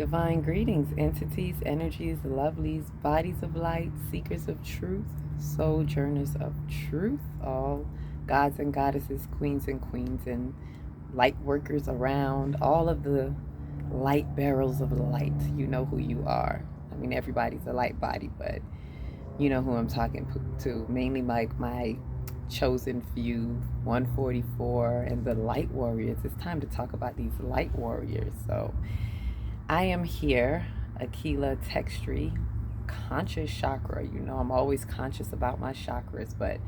Divine greetings, entities, energies, lovelies, bodies of light, seekers of truth, sojourners of truth, all gods and goddesses, queens, and light workers around, all of the light barrels of light. You know who you are. I mean, everybody's a light body, but you know who I'm talking to. Mainly like my chosen few, 144, and the light warriors. It's time to talk about these light warriors. So, I am here, Aquila Textry, conscious chakra. You know, I'm always conscious about my chakras, but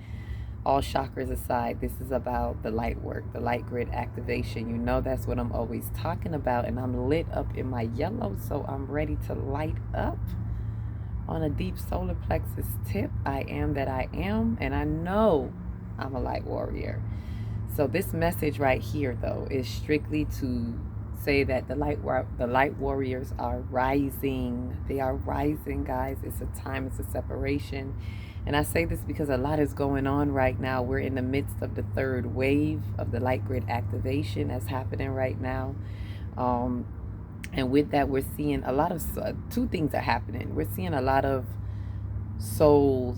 all chakras aside, this is about the light work, the light grid activation. You know, that's what I'm always talking about. And I'm lit up in my yellow, so I'm ready to light up on a deep solar plexus tip. I am that I am, and I know I'm a light warrior. So this message right here, though, is strictly to say that the light warriors are rising. They are rising, guys. It's a time, it's a separation. And I say this because a lot is going on right now. We're in the midst of the third wave of the light grid activation that's happening right now. And with that, we're seeing a lot of two things are happening. We're seeing a lot of soul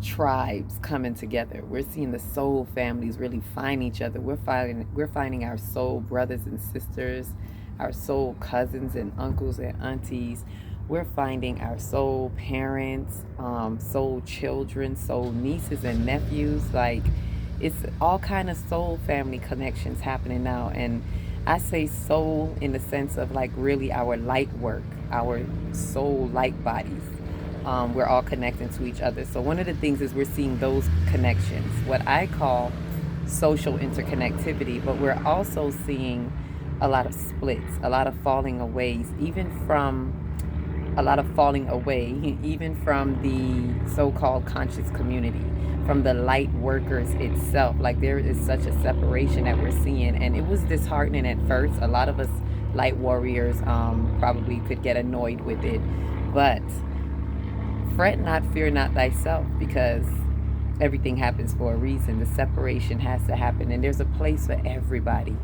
tribes coming together. We're seeing the soul families really find each other. We're finding our soul brothers and sisters, our soul cousins and uncles and aunties. We're finding our soul parents, soul children, soul nieces and nephews. Like, it's all kind of soul family connections happening now. And I say soul in the sense of like really our light work, our soul light bodies. We're all connecting to each other. So one of the things is we're seeing those connections, what I call social interconnectivity, but we're also seeing a lot of splits, a lot of falling away, even from even from the so-called conscious community, from the light workers itself. Like, there is such a separation that we're seeing, and it was disheartening at first. A lot of us light warriors probably could get annoyed with it, but fret not, fear not thyself, because everything happens for a reason. The separation has to happen, and there's a place for everybody.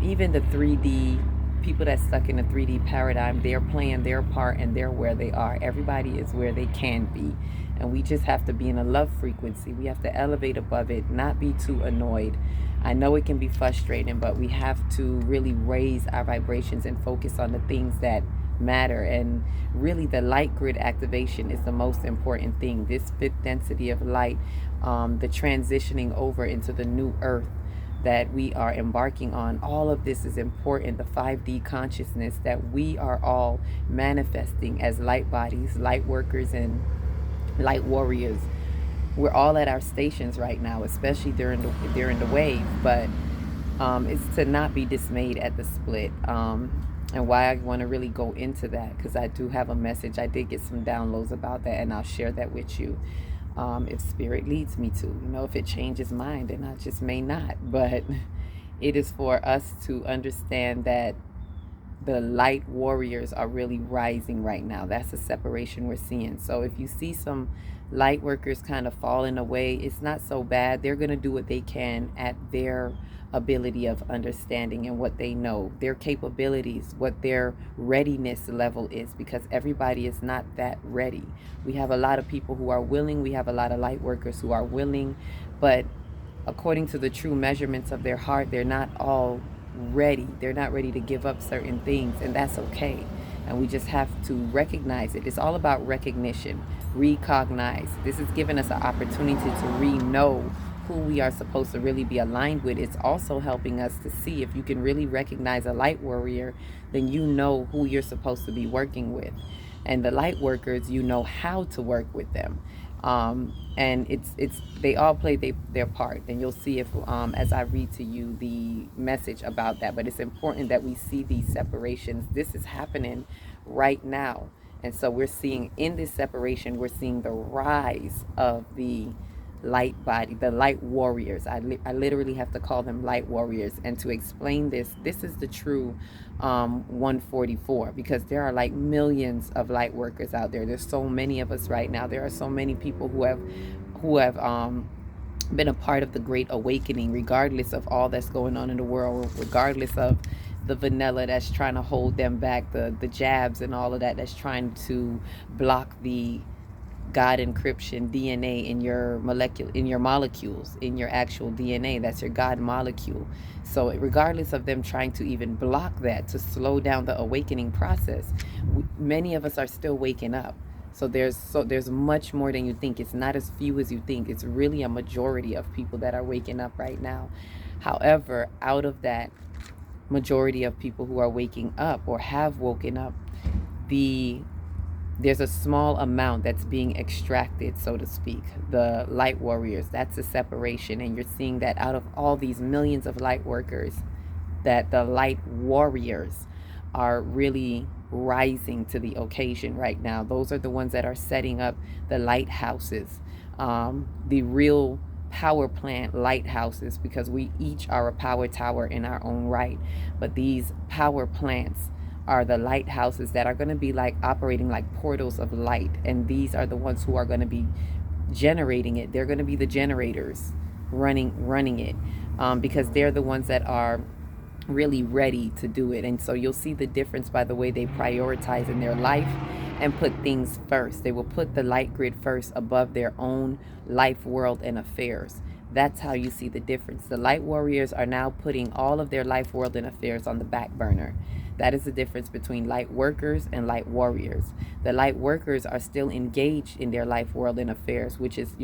Even the 3D people that's stuck in the 3D paradigm, they're playing their part and they're where they are. Everybody is where they can be, and we just have to be in a love frequency. We have to elevate above it, not be too annoyed. I know it can be frustrating, but we have to really raise our vibrations and focus on the things that matter. And really, the light grid activation is the most important thing. This fifth density of light, the transitioning over into the new earth that we are embarking on, all of this is important. The 5D consciousness that we are all manifesting as light bodies, light workers, and light warriors. We're all at our stations right now, especially during the wave, but it's to not be dismayed at the split. And why I want to really go into that, because I do have a message. I did get some downloads about that, and I'll share that with you if spirit leads me to. You know, if it changes mind, and I just may not. But it is for us to understand that the light warriors are really rising right now. That's the separation we're seeing. So if you see some light workers kind of falling away, it's not so bad. They're going to do what they can at their ability of understanding and what they know, their capabilities, what their readiness level is, because everybody is not that ready. We have a lot of people who are willing. We have a lot of light workers who are willing, but according to the true measurements of their heart, they're not all ready. They're not ready to give up certain things, and that's okay. And we just have to recognize it. It's all about recognition, recognize. This is giving us an opportunity to re-know who we are supposed to really be aligned with. It's also helping us to see if you can really recognize a light warrior, then you know who you're supposed to be working with. And the light workers, you know how to work with them. And it's they all play their part, and you'll see if as I read to you the message about that. But it's important that we see these separations. This is happening right now, and so we're seeing in this separation, we're seeing the rise of the light body, the light warriors. I literally have to call them light warriors. And to explain this is the true 144, because there are like millions of light workers out there. There's so many of us right now. There are so many people who have been a part of the Great Awakening, regardless of all that's going on in the world, regardless of the vanilla that's trying to hold them back, the jabs and all of that that's trying to block the God encryption DNA in your molecules, in your actual DNA. That's your God molecule. So regardless of them trying to even block that, to slow down the awakening process, many of us are still waking up. So there's much more than you think. It's not as few as you think. It's really a majority of people that are waking up right now. However, out of that majority of people who are waking up or have woken up, there's a small amount that's being extracted, so to speak. The light warriors, that's a separation. And you're seeing that out of all these millions of light workers, that the light warriors are really rising to the occasion right now. Those are the ones that are setting up the lighthouses, the real power plant lighthouses, because we each are a power tower in our own right. But these power plants are the lighthouses that are going to be like operating like portals of light. And these are the ones who are going to be generating it. They're going to be the generators running it, because they're the ones that are really ready to do it. And so you'll see the difference by the way they prioritize in their life and put things first. They will put the light grid first above their own life, world, and affairs. That's how you see the difference. The light warriors are now putting all of their life, world, and affairs on the back burner. That is the difference between light workers and light warriors. The light workers are still engaged in their life, world, and affairs, which is,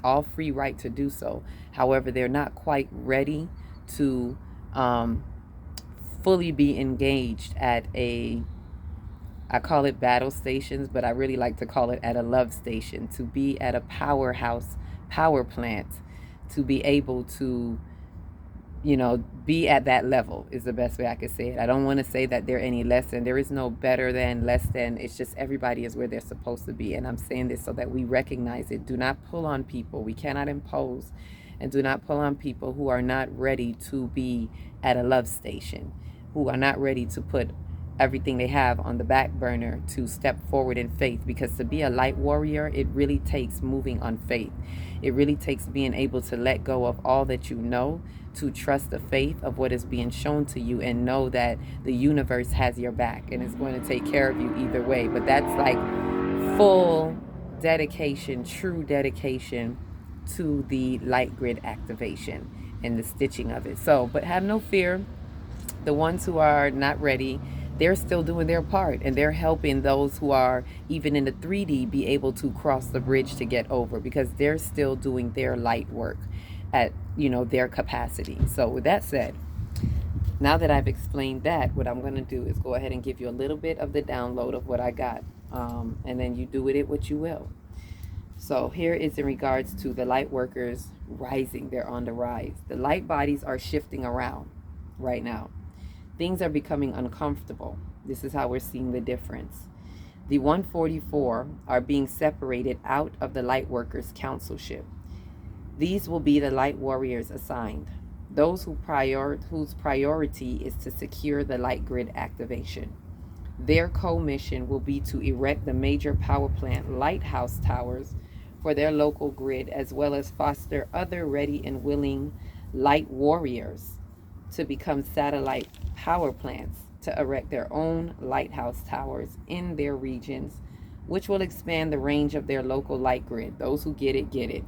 all free right to do so. However, they're not quite ready to fully be engaged at I call it battle stations, but I really like to call it at a love station, to be at a powerhouse, power plant, to be able to, be at that level is the best way I could say it. I don't want to say that they're any less than. There is no better than, less than. It's just everybody is where they're supposed to be. And I'm saying this so that we recognize it. Do not pull on people. We cannot impose. And do not pull on people who are not ready to be at a love station, who are not ready to put everything they have on the back burner to step forward in faith. Because to be a light warrior, it really takes moving on faith. It really takes being able to let go of all that you know, to trust the faith of what is being shown to you, and know that the universe has your back and is going to take care of you either way. But that's like full dedication, true dedication to the light grid activation and the stitching of it. So, but have no fear. The ones who are not ready, they're still doing their part, and they're helping those who are even in the 3D be able to cross the bridge to get over, because they're still doing their light work at their capacity. So with that said, now that I've explained that, what I'm going to do is go ahead and give you a little bit of the download of what I got, and then you do with it what you will. So here is in regards to the light workers rising. They're on the rise. The light bodies are shifting around right now. Things are becoming uncomfortable. This is how we're seeing the difference. The 144 are being separated out of the light workers' councilship. These will be the light warriors assigned, those whose priority is to secure the light grid activation. Their co-mission will be to erect the major power plant lighthouse towers for their local grid, as well as foster other ready and willing light warriors to become satellite power plants to erect their own lighthouse towers in their regions, which will expand the range of their local light grid. Those who get it, get it.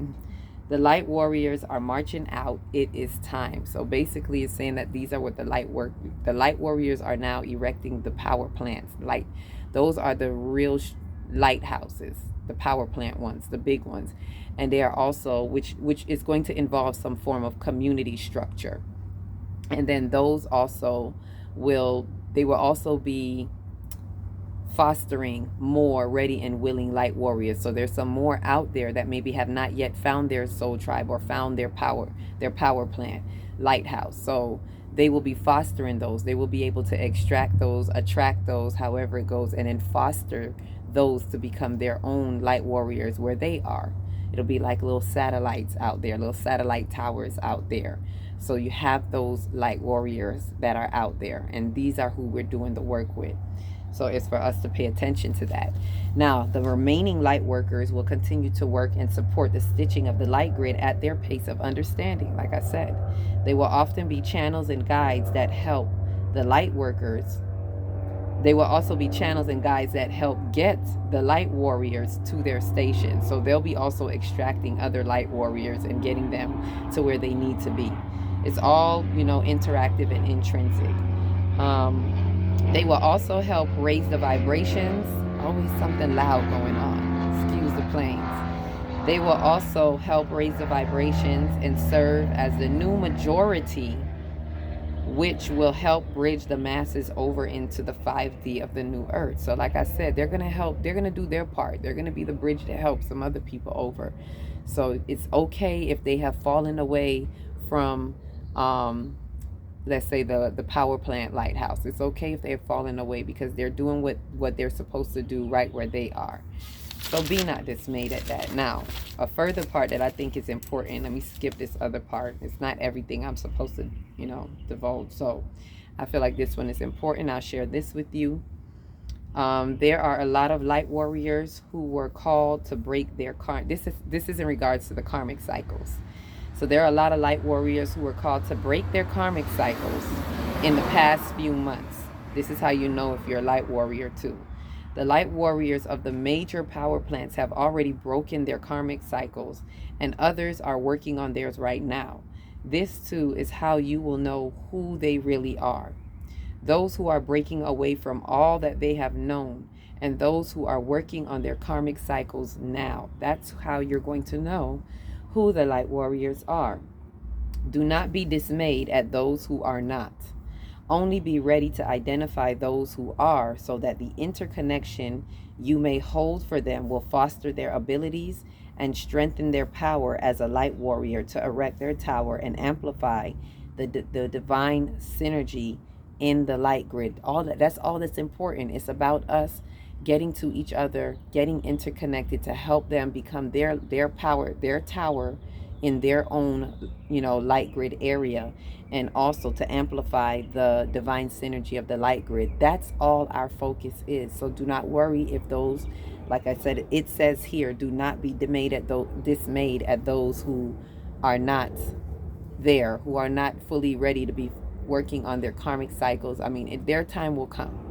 The light warriors are marching out. It is time. So basically it's saying that these are what the light warriors are now erecting the power plants. Those are the real lighthouses, the power plant ones, the big ones. And they are also, which is going to involve some form of community structure. And then those also will also be fostering more ready and willing light warriors. So there's some more out there that maybe have not yet found their soul tribe or found their power plant lighthouse. So they will be fostering those. They will be able to extract those, attract those, however it goes, and then foster those to become their own light warriors where they are. It'll be like little satellites out there, little satellite towers out there. So you have those light warriors that are out there, and these are who we're doing the work with. So it's for us to pay attention to that. Now, the remaining light workers will continue to work and support the stitching of the light grid at their pace of understanding. Like I said, they will often be channels and guides that help The light workers, they will also be channels and guides that help get the light warriors to their station. So they'll be also extracting other light warriors and getting them to where they need to be. It's all, interactive and intrinsic. They will also help raise the vibrations. Always something loud going on. Excuse the planes. They will also help raise the vibrations and serve as the new majority, which will help bridge the masses over into the 5D of the new earth. So like I said, they're going to help, they're going to do their part. They're going to be the bridge to help some other people over. So it's okay if they have fallen away from, let's say the power plant lighthouse. It's okay if they have fallen away, because they're doing what they're supposed to do right where they are. So be not dismayed at that. Now, a further part that I think is important, let me skip this other part. It's not everything I'm supposed to, divulge. So I feel like this one is important. I'll share this with you. There are a lot of light warriors who were called to break their this is in regards to the karmic cycles. So there are a lot of light warriors who were called to break their karmic cycles in the past few months. This is how you know if you're a light warrior too. The light warriors of the major power plants have already broken their karmic cycles, and others are working on theirs right now. This too is how you will know who they really are. Those who are breaking away from all that they have known, and those who are working on their karmic cycles now. That's how you're going to know who the light warriors are. Do not be dismayed at those who are not. Only be ready to identify those who are, so that the interconnection you may hold for them will foster their abilities and strengthen their power as a light warrior to erect their tower and amplify the divine synergy in the light grid. That's all that's important. It's about us getting to each other, getting interconnected to help them become their power, their tower in their own, light grid area, and also to amplify the divine synergy of the light grid. That's all our focus is. So do not worry if those, like I said, it says here, do not be dismayed at those who are not there, who are not fully ready to be working on their karmic cycles. I mean, their time will come.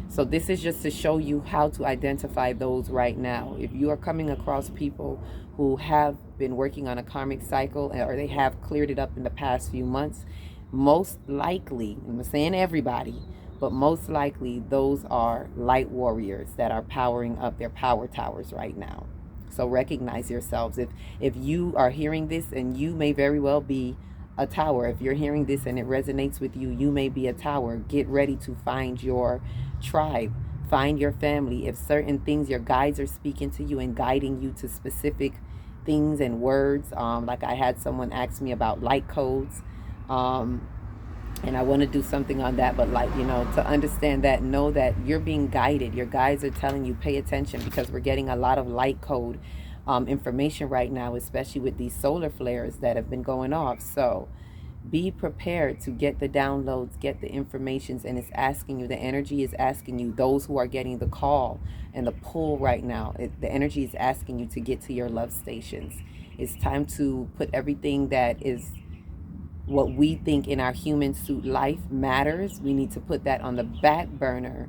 So this is just to show you how to identify those right now. If you are coming across people who have been working on a karmic cycle, or they have cleared it up in the past few months, most likely, I'm not saying everybody, but most likely those are light warriors that are powering up their power towers right now. So recognize yourselves. If you are hearing this, and you may very well be a tower. If you're hearing this and it resonates with you, you may be a tower. Get ready to find your tribe, find your family. If certain things, your guides are speaking to you and guiding you to specific things and words, like I had someone ask me about light codes, and I want to do something on that. But to understand that, know that you're being guided. Your guides are telling you, pay attention, because we're getting a lot of light code information right now, especially with these solar flares that have been going off. So be prepared to get the downloads, get the informations, and it's asking you, the energy is asking you, those who are getting the call and the pull right now, the energy is asking you to get to your love stations. It's time to put everything that is what we think in our human suit life matters. We need to put that on the back burner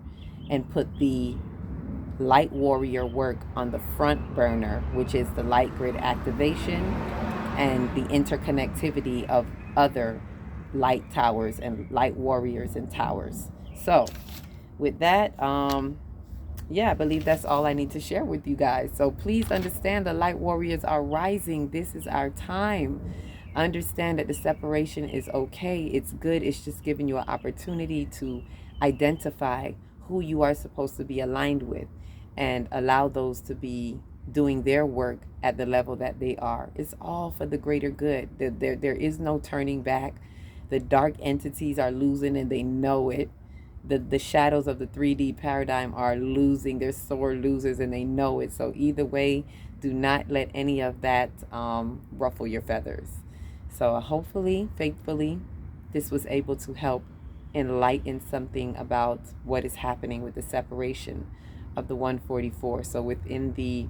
and put the light warrior work on the front burner, which is the light grid activation and the interconnectivity of other light towers and light warriors and towers. So with that, I believe that's all I need to share with you guys. So please understand, the light warriors are rising. This is our time. Understand that the separation is okay. It's good. It's just giving you an opportunity to identify who you are supposed to be aligned with, and allow those to be doing their work at the level that they are. It's all for the greater good. There is no turning back. The dark entities are losing, and they know it. The shadows of the 3D paradigm are losing. They're sore losers, and they know it. So either way, do not let any of that ruffle your feathers. So hopefully, faithfully, this was able to help enlighten something about what is happening with the separation of the 144. So within the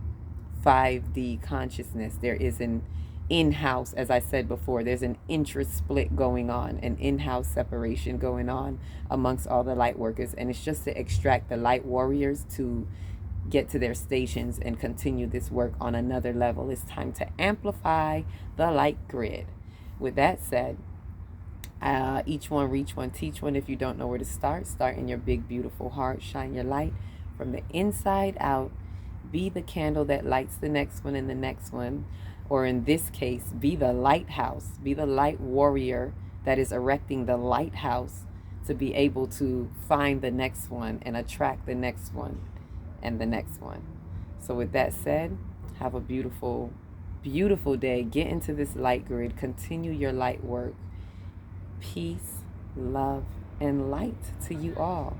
5D consciousness, there is an in-house, as I said before, there's an interest split going on, an in-house separation going on amongst all the light workers, and it's just to extract the light warriors to get to their stations and continue this work on another level. It's time to amplify the light grid. With that said, each one reach one, teach one. If you don't know where to start, start in your big beautiful heart. Shine your light from the inside out. Be the candle that lights the next one and the next one. Or in this case, be the lighthouse. Be the light warrior that is erecting the lighthouse to be able to find the next one and attract the next one and the next one. So with that said, have a beautiful, beautiful day. Get into this light grid. Continue your light work. Peace, love, and light to you all.